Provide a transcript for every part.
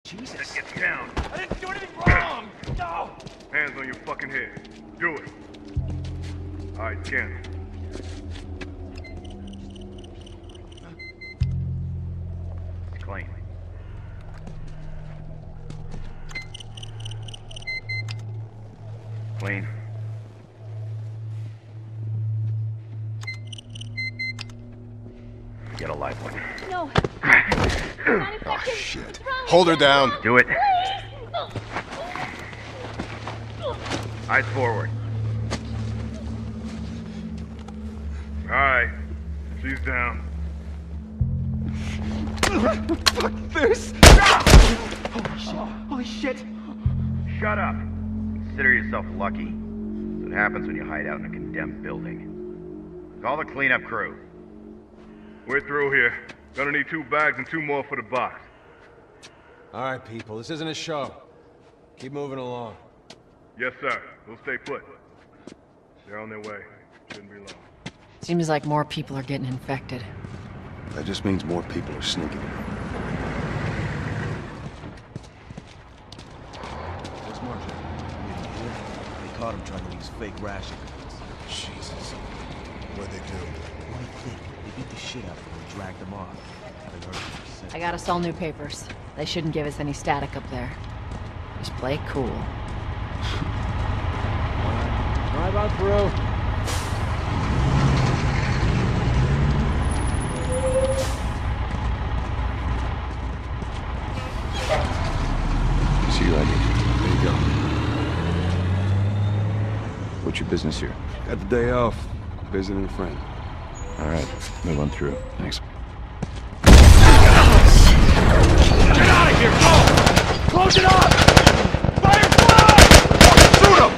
Jesus. Get down. I didn't do anything wrong! No! Hands on your fucking head. Do it. Alright, scan. It's clean. Clean. Get a live one. No. Oh, shit. Hold her down. Do it. Eyes forward. Alright. She's down. Fuck this! Holy shit. Holy shit. Shut up. Consider yourself lucky. That's what happens when you hide out in a condemned building. Call the cleanup crew. We're through here. Gonna need 2 bags and 2 more for the box. Alright, people, this isn't a show. Keep moving along. Yes, sir. We'll stay put. They're on their way. Shouldn't be long. Seems like more people are getting infected. That just means more people are sneaking in. Where's Marshall? They caught him trying to use fake ration cards. Jesus. What'd they do? One click. They beat the shit out of him and dragged him off. They hurt him for a I got us all new papers. They shouldn't give us any static up there. Just play it cool. Drive on through. See you later. There you go. What's your business here? Got the day off. Visiting a friend. All right, move on through. Thanks. Get out of here! Go! Close it up! Firefly! Shoot him!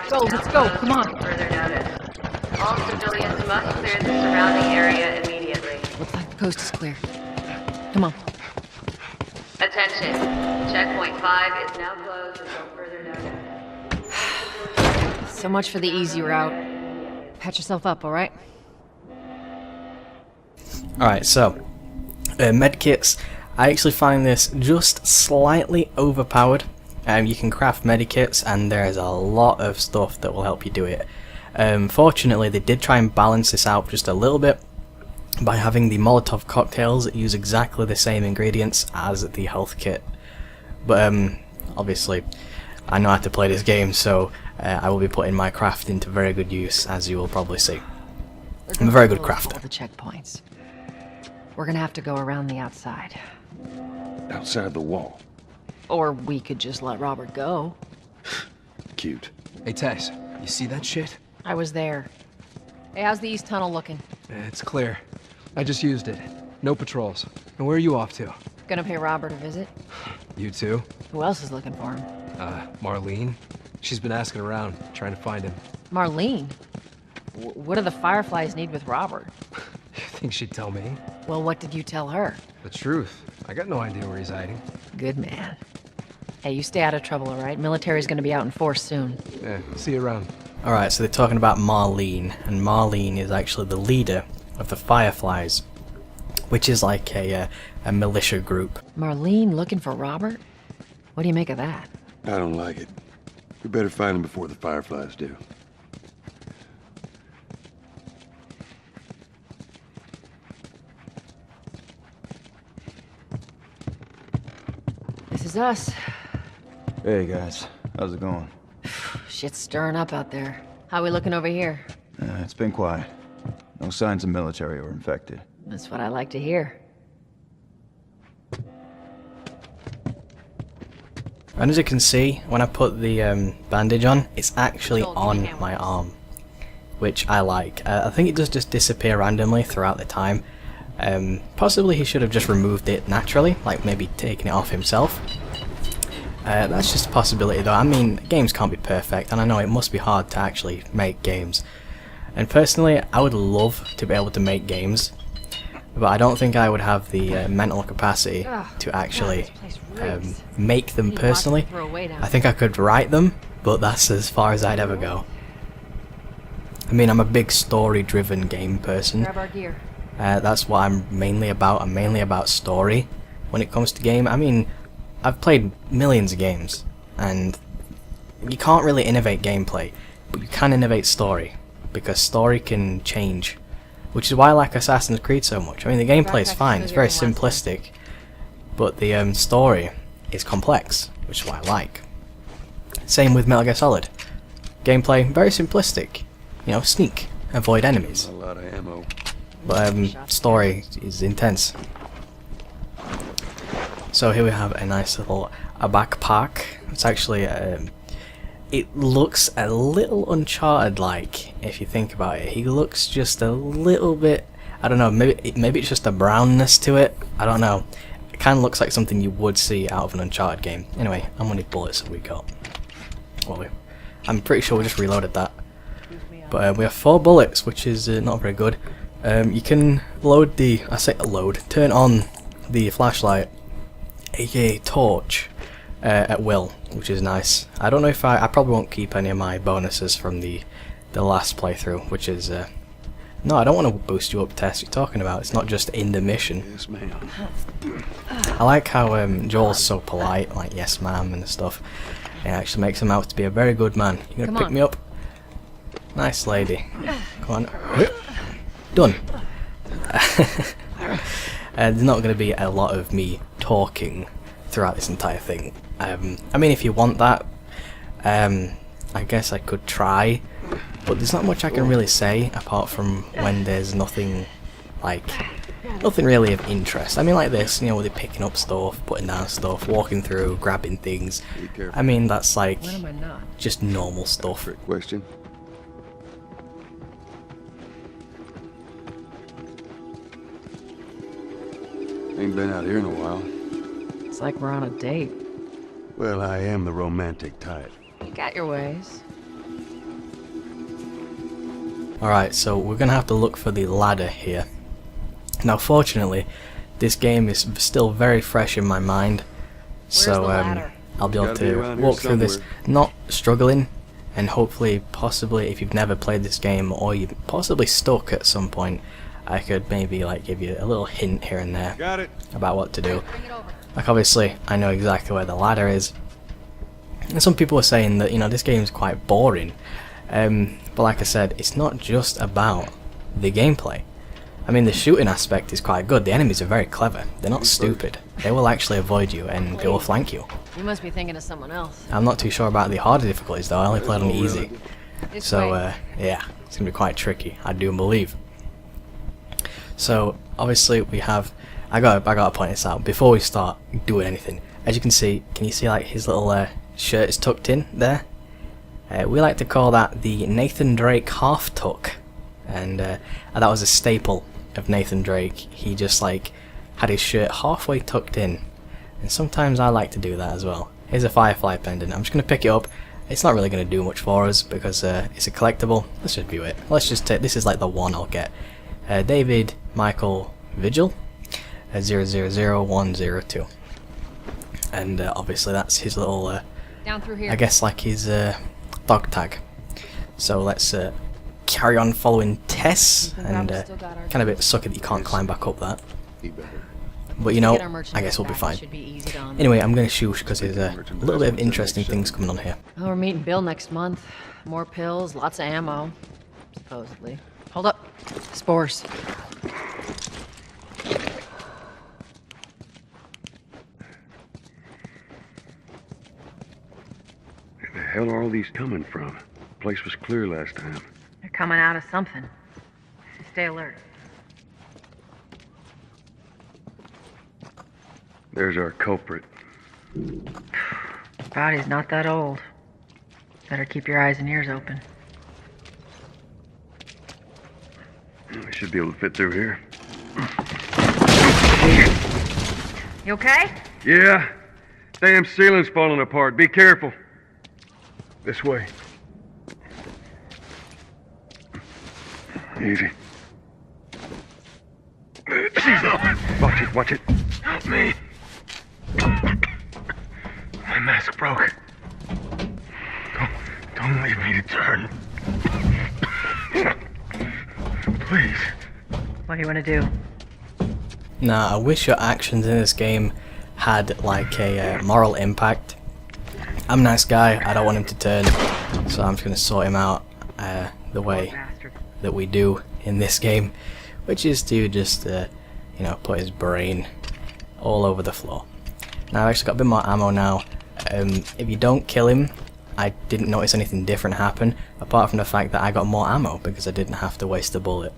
Go, let's go, come on. Further notice. All civilians must clear the surrounding area immediately. Looks like the coast is clear. Come on. Attention. Checkpoint 5 is now closed until further notice. So much for the easy route. Patch yourself up, alright? Alright, so, medkits, I actually find this just slightly overpowered. You can craft medikits and there's a lot of stuff that will help you do it. Fortunately, they did try and balance this out just a little bit by having the Molotov cocktails that use exactly the same ingredients as the health kit. But obviously, I know how to play this game, so I will be putting my crafting to very good use, as you will probably see. I'm a very good crafter. All the checkpoints. We're gonna have to go around the outside. Outside the wall. Or we could just let Robert go. Cute. Hey, Tess, you see that shit? I was there. Hey, how's the east tunnel looking? It's clear. I just used it. No patrols. And where are you off to? Gonna pay Robert a visit? You too? Who else is looking for him? Marlene? She's been asking around, trying to find him. Marlene? What do the Fireflies need with Robert? You think she'd tell me? Well, what did you tell her? The truth. I got no idea where he's hiding. Good man. Hey, you stay out of trouble, alright? Military's gonna be out in force soon. Yeah, see you around. Alright, so they're talking about Marlene, and Marlene is actually the leader of the Fireflies, which is like a militia group. Marlene looking for Robert? What do you make of that? I don't like it. We better find him before the Fireflies do. This is us. Hey guys, how's it going? Shit's stirring up out there. How we looking over here? It's been quiet. No signs of military or infected. That's what I like to hear. And as you can see, when I put the bandage on, it's actually on my arm, which I like. I think it does just disappear randomly throughout the time. Possibly he should have just removed it naturally, like maybe taken it off himself. That's just a possibility though. I mean, games can't be perfect, and I know it must be hard to actually make games. And personally, I would love to be able to make games, but I don't think I would have the mental capacity to actually make them personally. I think I could write them, but that's as far as I'd ever go. I mean, I'm a big story-driven game person, Grab our gear. That's what I'm mainly about. I'm mainly about story when it comes to game. I mean, I've played millions of games, and you can't really innovate gameplay, but you can innovate story, because story can change, which is why I like Assassin's Creed so much. I mean, the gameplay is fine, it's very simplistic, but the story is complex, which is what I like. Same with Metal Gear Solid. Gameplay, very simplistic. You know, sneak, avoid enemies. A lot of ammo. But story is intense. So here we have a nice little backpack. It's actually, it looks a little Uncharted-like, if you think about it. He looks just a little bit, I don't know, maybe it's just a brownness to it. I don't know. It kind of looks like something you would see out of an Uncharted game. Anyway, how many bullets have we got? Well, I'm pretty sure we just reloaded that. But we have 4 bullets, which is not very good. You can load the, turn on the flashlight, aka torch, at will, which is nice. I don't know if I probably won't keep any of my bonuses from the last playthrough, which is, no, I don't want to boost you up, Tess. You're talking about, it's not just in the mission. Yes, ma'am. I like how Joel's so polite, like yes ma'am and stuff. It actually makes him out to be a very good man. You gonna pick me up? Nice lady. Come on. Done. There's not going to be a lot of me talking throughout this entire thing. I mean, if you want that, I guess I could try, but there's not much I can really say apart from when there's nothing, like, nothing really of interest. I mean, like this, you know, with picking up stuff, putting down stuff, walking through, grabbing things. I mean, that's like just normal stuff. Trick question. Ain't been out here in a while. It's like we're on a date. Well, I am the romantic type. You got your ways. Alright, so we're gonna have to look for the ladder here. Now, fortunately, this game is still very fresh in my mind, so I'll be able to walk through this not struggling, and hopefully, possibly, if you've never played this game or you're possibly stuck at some point, I could maybe like give you a little hint here and there about what to do. Like, obviously, I know exactly where the ladder is, and some people are saying that, you know, this game is quite boring, but like I said, it's not just about the gameplay. I mean, the shooting aspect is quite good. The enemies are very clever. They're not stupid. They will actually avoid you and they will flank you. You must be thinking of someone else. I'm not too sure about the harder difficulties though. I only played on easy. So, yeah, it's going to be quite tricky, I do believe. So, obviously, we have... I gotta point this out before we start doing anything. As you can see, like his little shirt is tucked in there? We like to call that the Nathan Drake half tuck. And that was a staple of Nathan Drake. He just like had his shirt halfway tucked in, and sometimes I like to do that as well. Here's a Firefly pendant. I'm just gonna pick it up. It's not really gonna do much for us because it's a collectible. Let's just view it. Let's just take, this is like the one I'll get. David Michael Vigil 000102, and obviously that's his little down through here. I guess like his dog tag. So let's carry on following Tess, and kind of a bit sucky that you can't climb back up that. But you know, I guess we'll be fine. Anyway, I'm going to shoot because there's a little bit of interesting things coming on here. Oh, we're meeting Bill next month. More pills, lots of ammo, supposedly. Hold up. Spores. Where the hell are all these coming from? The place was clear last time. They're coming out of something. Stay alert. There's our culprit. Body's not that old. Better keep your eyes and ears open. I should be able to fit through here. You okay? Yeah. Damn ceiling's falling apart. Be careful. This way. Easy. Watch it, watch it. Help me. My mask broke. Don't leave me to turn. Please. What do you want to do? Now, I wish your actions in this game had like a moral impact. I'm a nice guy, I don't want him to turn, so I'm just going to sort him out the way that we do in this game, which is to just, you know, put his brain all over the floor. Now, I've actually got a bit more ammo now. If you don't kill him, I didn't notice anything different happen, apart from the fact that I got more ammo because I didn't have to waste a bullet.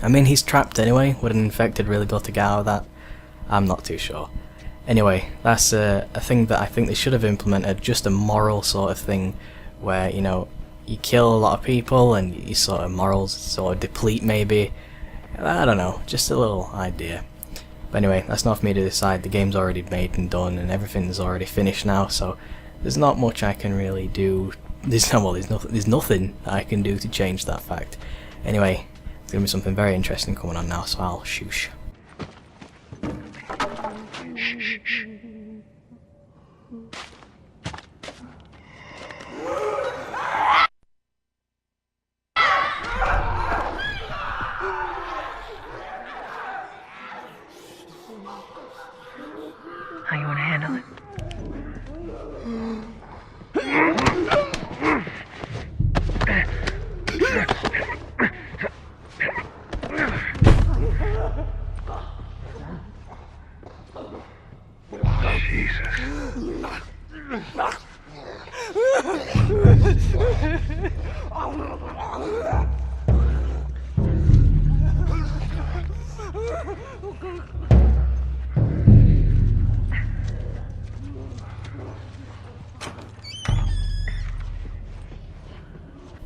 I mean, he's trapped anyway. Would an infected really be able to get out of that? I'm not too sure. Anyway, that's a thing that I think they should have implemented, just a moral sort of thing where, you know, you kill a lot of people and your sort of morals sort of deplete maybe. I don't know, just a little idea. But anyway, that's not for me to decide. The game's already made and done and everything's already finished now, so there's not much I can really do. There's nothing that I can do to change that fact. Anyway, there's going to be something very interesting coming on now, so I'll shoosh. How you want to handle it?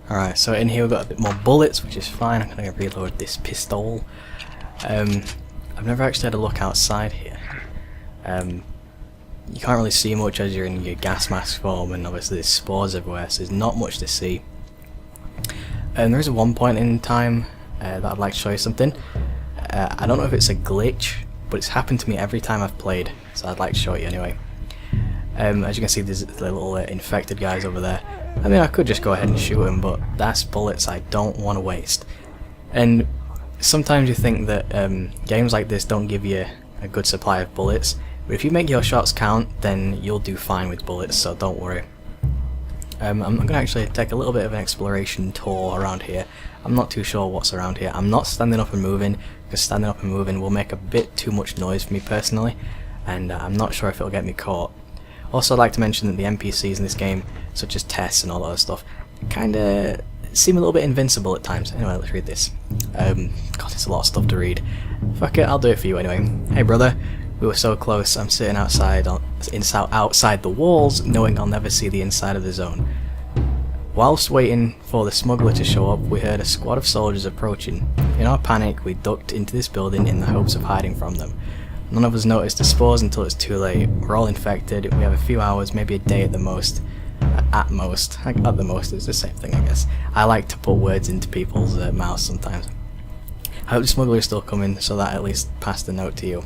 Alright, so in here we've got a bit more bullets, which is fine. I'm going to reload this pistol. I've never actually had a look outside here. You can't really see much as you're in your gas mask form, and obviously there's spores everywhere, so there's not much to see. There is one point in time that I'd like to show you something. I don't know if it's a glitch, but it's happened to me every time I've played, so I'd like to show you anyway. As you can see, there's the little infected guys over there. I mean, I could just go ahead and shoot him, but that's bullets I don't want to waste. And sometimes you think that games like this don't give you a good supply of bullets, but if you make your shots count, then you'll do fine with bullets, so don't worry. I'm going to actually take a little bit of an exploration tour around here. I'm not too sure what's around here. I'm not standing up and moving, because standing up and moving will make a bit too much noise for me personally, and I'm not sure if it'll get me caught. Also, I'd like to mention that the NPCs in this game, such as Tess and all that other stuff, kinda seem a little bit invincible at times. Anyway, let's read this. God, it's a lot of stuff to read. Fuck it, I'll do it for you anyway. Hey brother, we were so close, I'm sitting outside the walls, knowing I'll never see the inside of the zone. Whilst waiting for the smuggler to show up, we heard a squad of soldiers approaching. In our panic, we ducked into this building in the hopes of hiding from them. None of us noticed the spores until it's too late. We're all infected, we have a few hours, maybe a day at the most. At the most, it's the same thing, I guess. I like to put words into people's mouths sometimes. I hope the smuggler is still coming, so that I at least passed the note to you.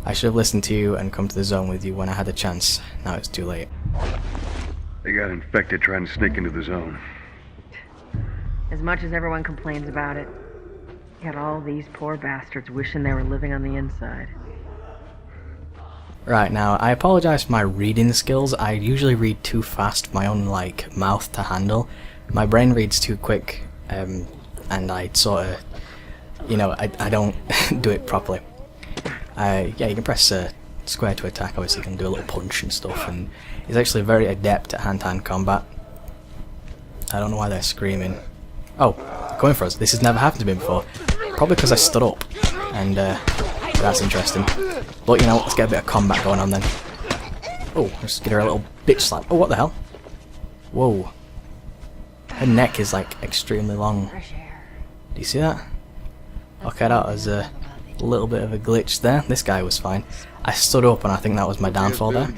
I should have listened to you and come to the zone with you when I had a chance. Now it's too late. They got infected trying to sneak into the zone. As much as everyone complains about it, yet all these poor bastards wishing they were living on the inside. Right, now, I apologize for my reading skills. I usually read too fast for my own, like, mouth to handle. My brain reads too quick, and I sort of, you know, I don't do it properly. Yeah, you can press square to attack, obviously you can do a little punch and stuff, and he's actually very adept at hand-to-hand combat. I don't know why they're screaming. Oh, coming for us. This has never happened to me before. Probably because I stood up, and that's interesting. But you know, let's get a bit of combat going on then. Oh, let's get her a little bitch slap. Oh, what the hell? Whoa. Her neck is like extremely long. Do you see that? Okay, that was a little bit of a glitch there. This guy was fine. I stood up and I think that was my downfall there.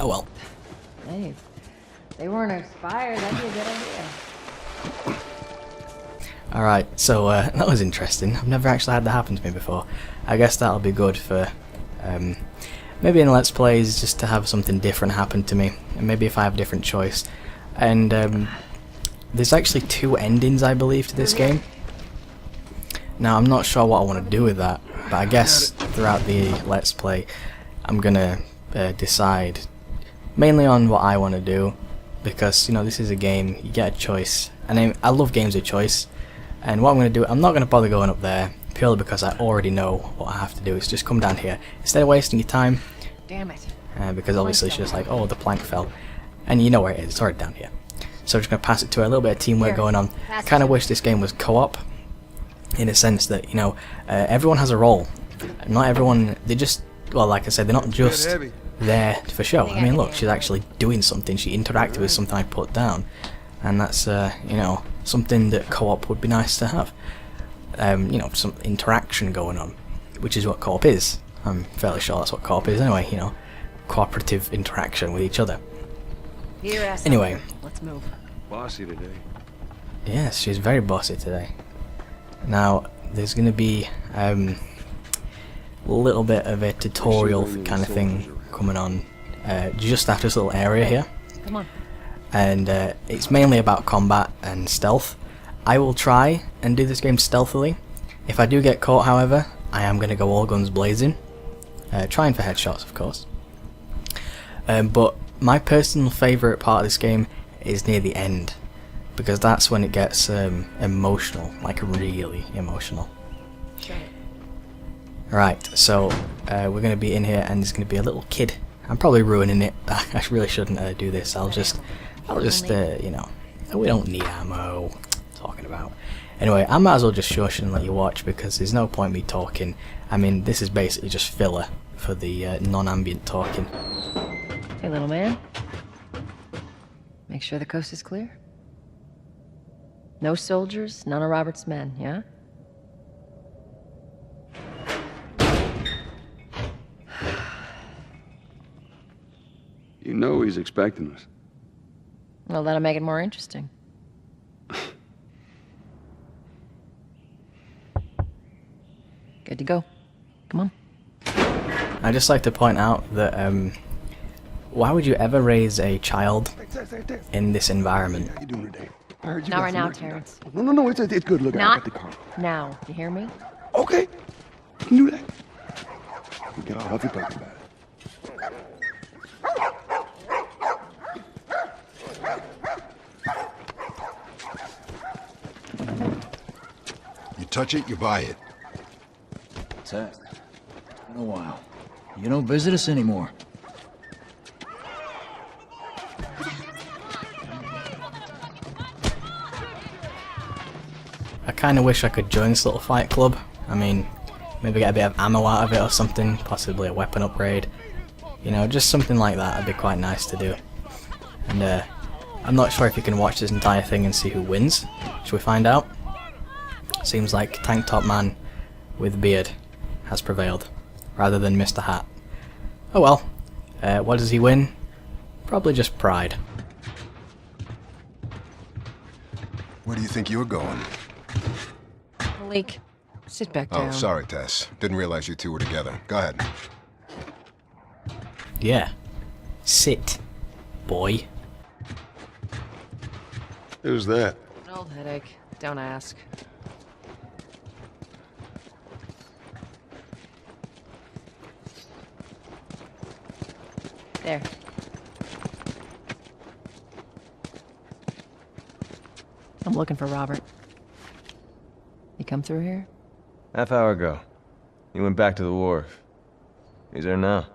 Oh well. Hey, if they weren't expired, that'd be a good idea. Alright, so that was interesting. I've never actually had that happen to me before. I guess that'll be good for maybe in Let's Plays, just to have something different happen to me. And maybe if I have a different choice. And there's actually 2 endings, I believe, to this game. Now I'm not sure what I want to do with that, but I guess throughout the Let's Play I'm gonna decide mainly on what I want to do, because you know this is a game, you get a choice, and I love games with choice. And what I'm going to do, I'm not going to bother going up there purely because I already know what I have to do. It's just come down here instead of wasting your time. Damn it. Because obviously it's just like, oh, the plank fell, and you know where it is. It's already down here. So I'm just going to pass it to her. A little bit of teamwork going on. I kind of wish this game was co-op, in a sense that, you know, everyone has a role. Not everyone, they just, well, like I said, they're not just there for show. I mean, look, she's actually doing something. She interacted with something I put down, and that's, you know, something that co-op would be nice to have. You know, some interaction going on, which is what co-op is. I'm fairly sure that's what co-op is anyway, you know, cooperative interaction with each other. Anyway, let's move. Bossy today. Yes, she's very bossy today. Now, there's going to be a little bit of a tutorial kind of thing coming on just after this little area here. Come on. And it's mainly about combat and stealth. I will try and do this game stealthily. If I do get caught, however, I am going to go all guns blazing. Trying for headshots, of course. But my personal favourite part of this game is near the end, because that's when it gets emotional, like really emotional. Right, so we're going to be in here, and there's going to be a little kid. I'm probably ruining it. I really shouldn't do this. I'll just, you know, we don't need ammo. Talking about. Anyway, I might as well just shush and let you watch, because there's no point me talking. I mean, this is basically just filler for the non-ambient talking. Hey, little man. Make sure the coast is clear. No soldiers, none of Robert's men, yeah? You know he's expecting us. Well, that'll make it more interesting. Good to go. Come on. I'd just like to point out that why would you ever raise a child in this environment? How you doing today? Not right now, Terrence. No, it's good. Look, I Not got the car. now. You hear me? Okay, you can do that. You get all huffy puffy about it. You touch it, you buy it. Ted, in a while. You don't visit us anymore. I kind of wish I could join this little fight club. I mean, maybe get a bit of ammo out of it or something, possibly a weapon upgrade. You know, just something like that would be quite nice to do. And I'm not sure if you can watch this entire thing and see who wins. Should we find out? Seems like Tank Top Man with beard has prevailed, rather than Mr. Hat. Oh well. What does he win? Probably just pride. Where do you think you're going? Malik, sit back down. Oh, sorry, Tess. Didn't realize you two were together. Go ahead. Yeah. Sit, boy. Who's that? An old headache. Don't ask. There. I'm looking for Robert. You come through here? Half hour ago. He went back to the wharf. He's there now.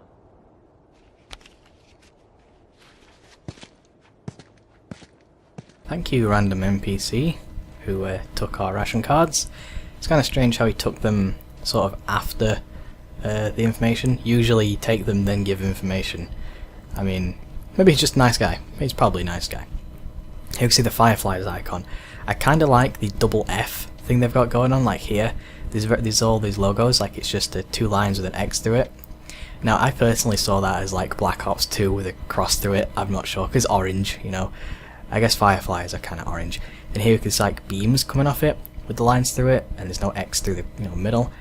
Thank you, random NPC, who took our ration cards. It's kind of strange how he took them sort of after the information. Usually you take them, then give information. I mean, maybe he's just a nice guy. He's probably a nice guy. You can see the Fireflies icon. I kind of like the double F thing they've got going on, like here. There's all these logos, like it's just two lines with an X through it. Now, I personally saw that as like Black Ops 2 with a cross through it. I'm not sure, because orange, you know. I guess Fireflies are kind of orange. And here there's like beams coming off it with the lines through it, and there's no X through the middle.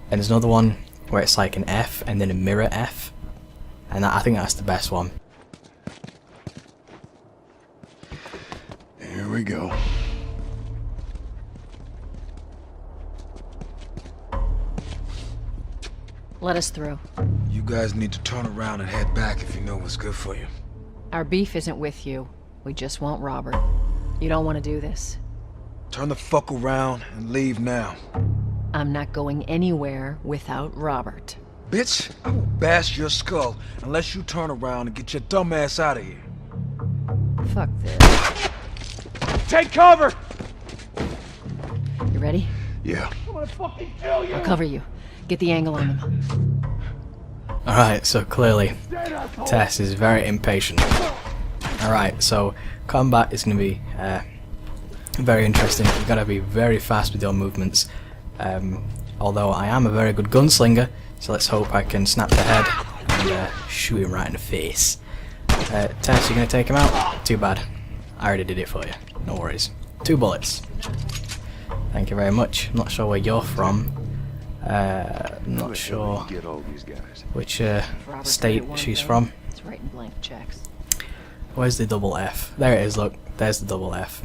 And there's another one where it's like an F and then a mirror F. And I think that's the best one. Here we go. Let us through. You guys need to turn around and head back if you know what's good for you. Our beef isn't with you. We just want Robert. You don't want to do this. Turn the fuck around and leave now. I'm not going anywhere without Robert. Bitch, I will bash your skull unless you turn around and get your dumb ass out of here. Fuck this. Take cover! You ready? Yeah. I'm gonna fucking kill you! I'll cover you. Get the angle on them. Alright, so clearly Tess is very impatient. Alright, so combat is going to be very interesting. You've got to be very fast with your movements. Although I am a very good gunslinger, so let's hope I can snap the head and shoot him right in the face. Tess, you going to take him out? Too bad. I already did it for you. No worries. 2 bullets. Thank you very much. I'm not sure where you're from. I'm not sure which state she's from. It's writing blank checks. Where's the double F? There it is, look. There's the double F.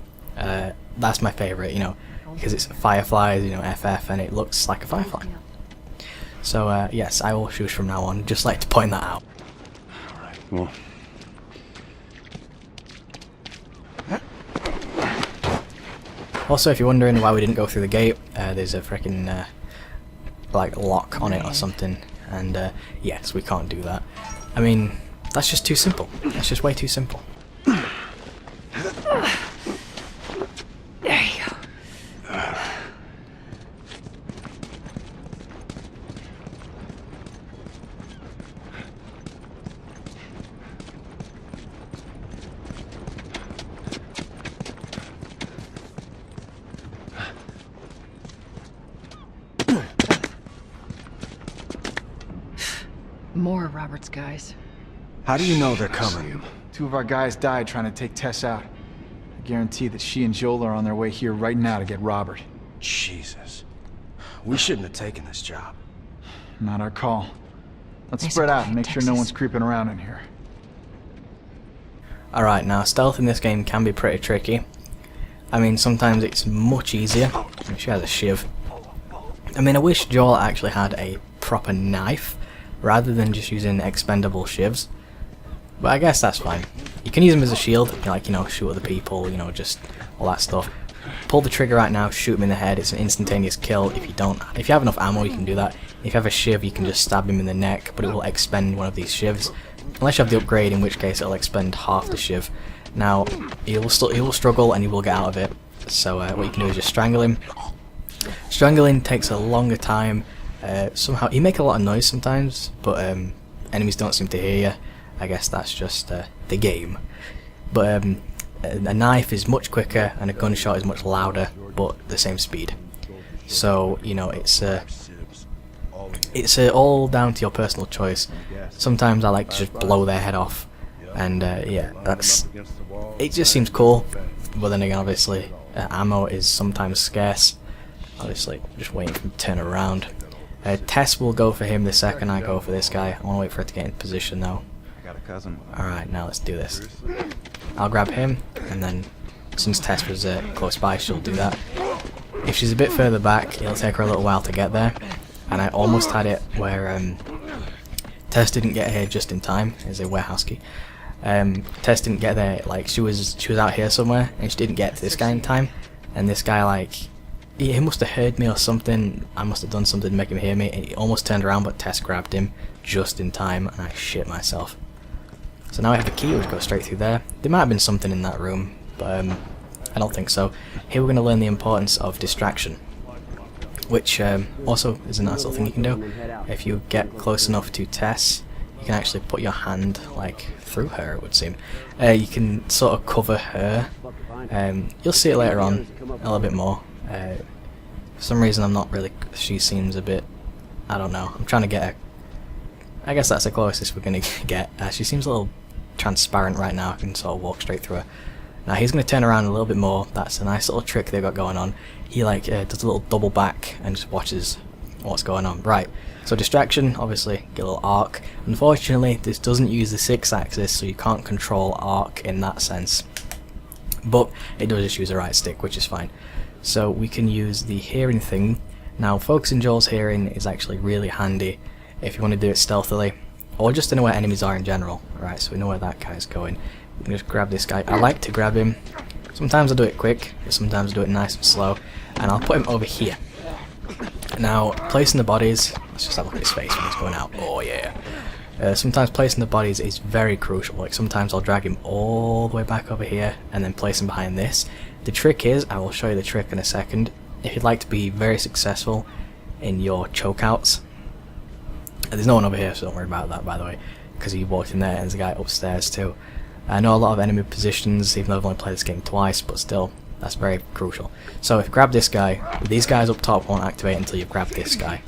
That's my favourite, you know, because it's fireflies, you know, FF, and it looks like a firefly. So, yes, I will shoot from now on. Just like to point that out. Alright, well. Also, if you're wondering why we didn't go through the gate, there's a freaking like lock on it or something, and yes, we can't do that. I mean, that's just too simple. That's just way too simple. There you go. More of Robert's guys. How do you know they're coming? 2 of our guys died trying to take Tess out. I guarantee that she and Joel are on their way here right now to get Robert. Jesus. We shouldn't have taken this job. Not our call. Let's spread out and make sure no one's creeping around in here. Alright, now stealth in this game can be pretty tricky. I mean, sometimes it's much easier. She has a shiv. I mean, I wish Joel actually had a proper knife, rather than just using expendable shivs. But I guess that's fine. You can use them as a shield, like, you know, shoot other people, you know, just all that stuff. Pull the trigger right now, shoot him in the head, it's an instantaneous kill. If you have enough ammo, you can do that. If you have a shiv, you can just stab him in the neck, but it will expend one of these shivs. Unless you have the upgrade, in which case it'll expend half the shiv. Now, he will struggle and he will get out of it. So what you can do is just strangle him. Strangling takes a longer time. Somehow, you make a lot of noise sometimes, but enemies don't seem to hear you. I guess that's just the game. But a knife is much quicker and a gunshot is much louder, but the same speed. So, you know, it's all down to your personal choice. Sometimes I like to just blow their head off, and yeah, it just seems cool. But then again, obviously, ammo is sometimes scarce. Obviously, just waiting for him to turn around. Tess will go for him the second I go for this guy. I want to wait for her to get in position though. Alright, now let's do this. I'll grab him, and then since Tess was close by, she'll do that. If she's a bit further back, it'll take her a little while to get there. And I almost had it where Tess didn't get here just in time. As a warehouse key. Tess didn't get there, like she was out here somewhere, and she didn't get to this guy in time. And this guy, like, he must have heard me or something. I must have done something to make him hear me. He almost turned around, but Tess grabbed him just in time, and I shit myself. So now I have a key, which goes straight through there. There might have been something in that room, but I don't think so. Here we're going to learn the importance of distraction, which also is a nice little thing you can do. If you get close enough to Tess, you can actually put your hand, like, through her, it would seem. You can sort of cover her. You'll see it later on, a little bit more. For some reason I'm not really, she seems a bit, I don't know, I'm trying to get her, I guess that's the closest we're going to get. She seems a little transparent right now, I can sort of walk straight through her. Now he's going to turn around a little bit more, that's a nice little trick they've got going on. He like does a little double back and just watches what's going on. Right, so distraction, obviously, get a little arc. Unfortunately, this doesn't use the 6-axis, so you can't control arc in that sense. But it does just use the right stick, which is fine. So we can use the hearing thing. Now focusing Joel's hearing is actually really handy if you want to do it stealthily, or just to know where enemies are in general. Alright, so we know where that guy's going. We can just grab this guy. I like to grab him. Sometimes I do it quick, but sometimes I do it nice and slow. And I'll put him over here. Now, placing the bodies, let's just have a look at his face when he's going out. Oh yeah. Sometimes placing the bodies is very crucial. Like sometimes I'll drag him all the way back over here and then place him behind this. The trick is, I will show you the trick in a second, if you'd like to be very successful in your chokeouts. There's no one over here, so don't worry about that, by the way, because he walked in there and there's a guy upstairs too. I know a lot of enemy positions, even though I've only played this game twice, but still, that's very crucial. So if you grab this guy, these guys up top won't activate until you've grabbed this guy.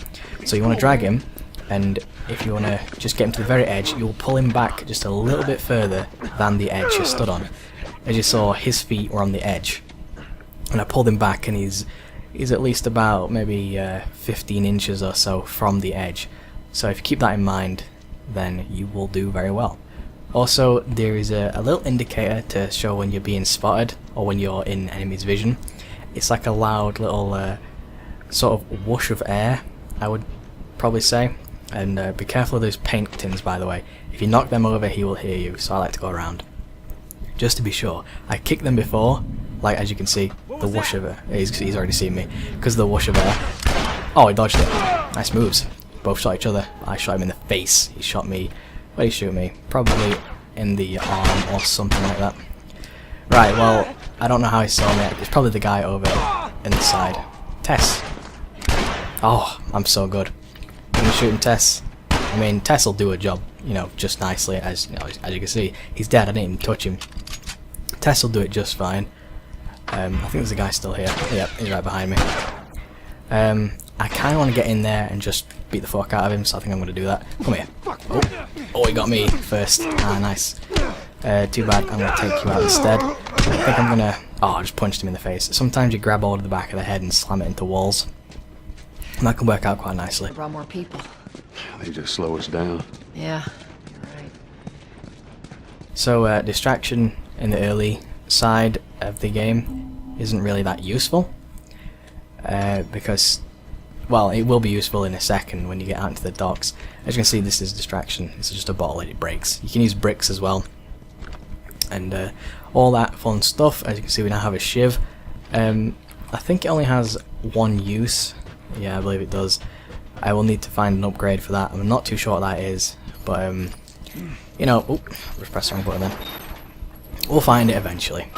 So you want to drag him, and if you want to just get him to the very edge, you'll pull him back just a little bit further than the edge you stood on. As you saw, his feet were on the edge. And I pulled him back and he's at least about maybe 15 inches or so from the edge. So if you keep that in mind, then you will do very well. Also, there is a little indicator to show when you're being spotted or when you're in enemy's vision. It's like a loud little sort of whoosh of air, I would probably say. And be careful of those paint tins, by the way. If you knock them over, he will hear you, so I like to go around. Just to be sure. I kicked them before, like as you can see, the whoosh of air. He's already seen me. Because of the whoosh of air. Oh, he dodged it. Nice moves. Both shot each other. I shot him in the face. He shot me. Where did he shoot me? Probably in the arm or something like that. Right, well, I don't know how he saw me. It's probably the guy over in the side. Tess. Oh, I'm so good. When you're shooting Tess, I mean, Tess will do a job, you know, just nicely, as you know, as you can see. He's dead, I didn't even touch him. Tess will do it just fine. I think there's a guy still here. Yep, he's right behind me. I kind of want to get in there and just beat the fuck out of him, so I think I'm going to do that. Come here. Oh, he got me first. Ah, nice. Too bad, I'm going to take you out instead. I think I'm going to... Oh, I just punched him in the face. Sometimes you grab hold of the back of the head and slam it into walls. And that can work out quite nicely. Brought more people. They just slow us down. Yeah, you're right. So, distraction in the early side of the game isn't really that useful. Because, well, it will be useful in a second when you get out into the docks. As you can see, this is distraction. This is just a bottle and it breaks. You can use bricks as well. And all that fun stuff. As you can see, we now have a shiv. I think it only has one use. Yeah, I believe it does. I will need to find an upgrade for that. I'm not too sure what that is, but you know, oh, just press the wrong button then. We'll find it eventually.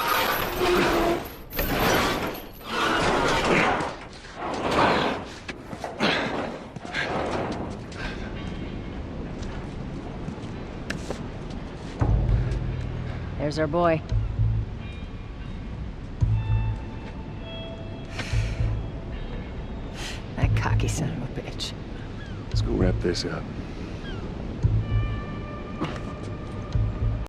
There's our boy. That cocky son of a bitch. Let's go wrap this up.